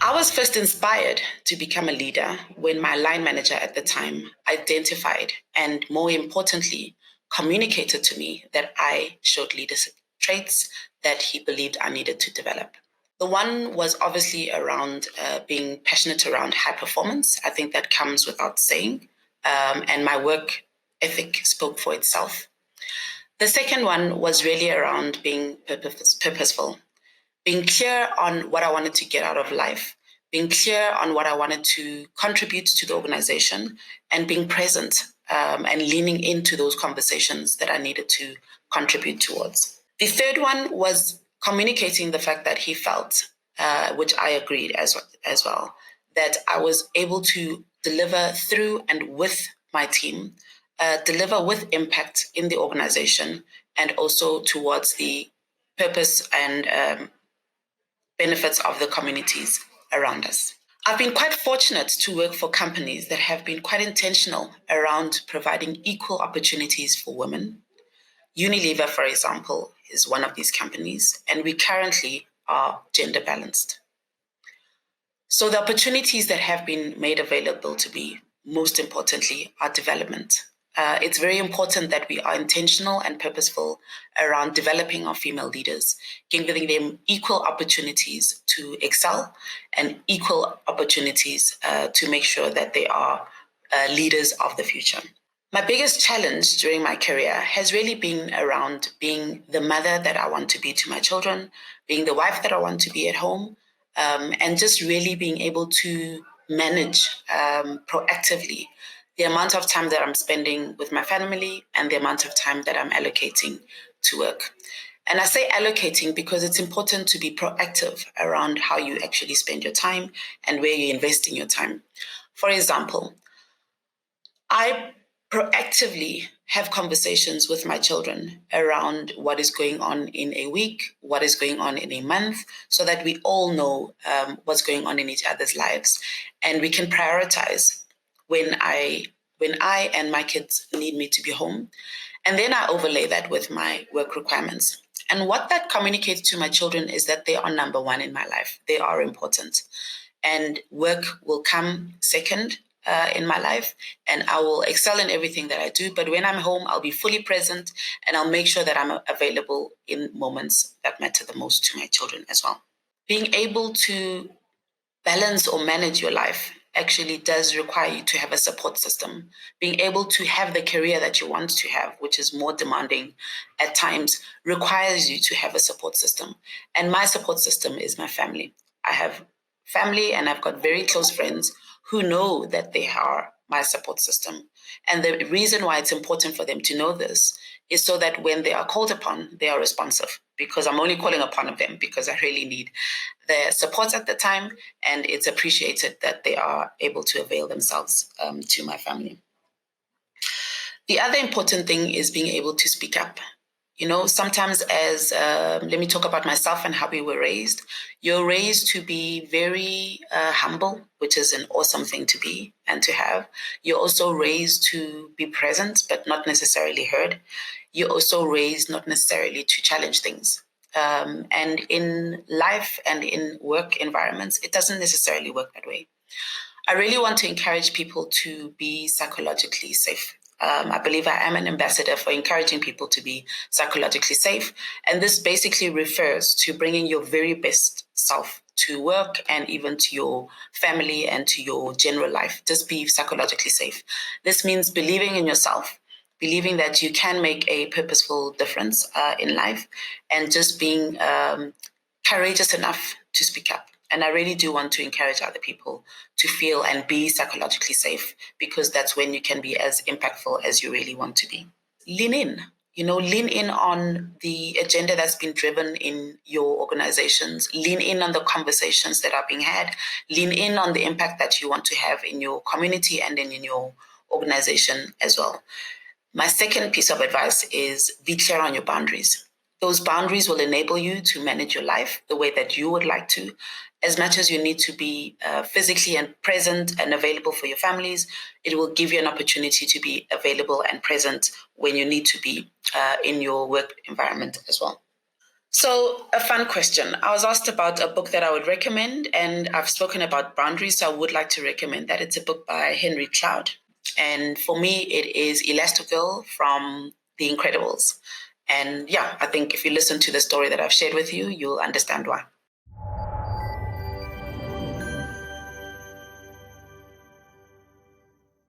I was first inspired to become a leader when my line manager at the time identified and, more importantly, communicated to me that I showed leadership traits that he believed I needed to develop. The one was obviously around being passionate around high performance. I think that comes without saying. And my work ethic spoke for itself. The second one was really around being purposeful, being clear on what I wanted to get out of life, being clear on what I wanted to contribute to the organization, and being present and leaning into those conversations that I needed to contribute towards. The third one was communicating the fact that he felt, which I agreed as well, that I was able to deliver through and with my team, deliver with impact in the organization, and also towards the purpose and benefits of the communities around us. I've been quite fortunate to work for companies that have been quite intentional around providing equal opportunities for women. Unilever, for example, is one of these companies, and we currently are gender balanced. So the opportunities that have been made available to me, most importantly, are development. It's very important that we are intentional and purposeful around developing our female leaders, giving them equal opportunities to excel and equal opportunities to make sure that they are leaders of the future. My biggest challenge during my career has really been around being the mother that I want to be to my children, being the wife that I want to be at home, and just really being able to manage proactively the amount of time that I'm spending with my family and the amount of time that I'm allocating to work. And I say allocating because it's important to be proactive around how you actually spend your time and where you invest in your time. For example, I proactively have conversations with my children around what is going on in a week, what is going on in a month, so that we all know what's going on in each other's lives. And we can prioritize when I and my kids need me to be home. And then I overlay that with my work requirements. And what that communicates to my children is that they are number one in my life. They are important. And work will come second in my life, and I will excel in everything that I do. But when I'm home, I'll be fully present, and I'll make sure that I'm available in moments that matter the most to my children as well. Being able to balance or manage your life actually does require you to have a support system. Being able to have the career that you want to have, which is more demanding at times, requires you to have a support system. And my support system is my family. I have family and I've got very close friends who know that they are my support system. And the reason why it's important for them to know this is so that when they are called upon, they are responsive, because I'm only calling upon them because I really need their support at the time, and it's appreciated that they are able to avail themselves to my family. The other important thing is being able to speak up. You know, sometimes let me talk about myself and how we were raised. You're raised to be very humble, which is an awesome thing to be and to have. You're also raised to be present, but not necessarily heard. You're also raised not necessarily to challenge things. And in life and in work environments, it doesn't necessarily work that way. I really want to encourage people to be psychologically safe. I believe I am an ambassador for encouraging people to be psychologically safe. And this basically refers to bringing your very best self to work and even to your family and to your general life. Just be psychologically safe. This means believing in yourself, believing that you can make a purposeful difference in life, and just being courageous enough to speak up. And I really do want to encourage other people to feel and be psychologically safe, because that's when you can be as impactful as you really want to be. Lean in. Lean in on the agenda that's been driven in your organizations. Lean in on the conversations that are being had. Lean in on the impact that you want to have in your community and in your organization as well. My second piece of advice is be clear on your boundaries. Those boundaries will enable you to manage your life the way that you would like to. As much as you need to be physically and present and available for your families, it will give you an opportunity to be available and present when you need to be in your work environment as well. So, a fun question. I was asked about a book that I would recommend, and I've spoken about boundaries, so I would like to recommend that. It's a book by Henry Cloud. And for me, it is Elastigirl from The Incredibles. And yeah, I think if you listen to the story that I've shared with you, you'll understand why.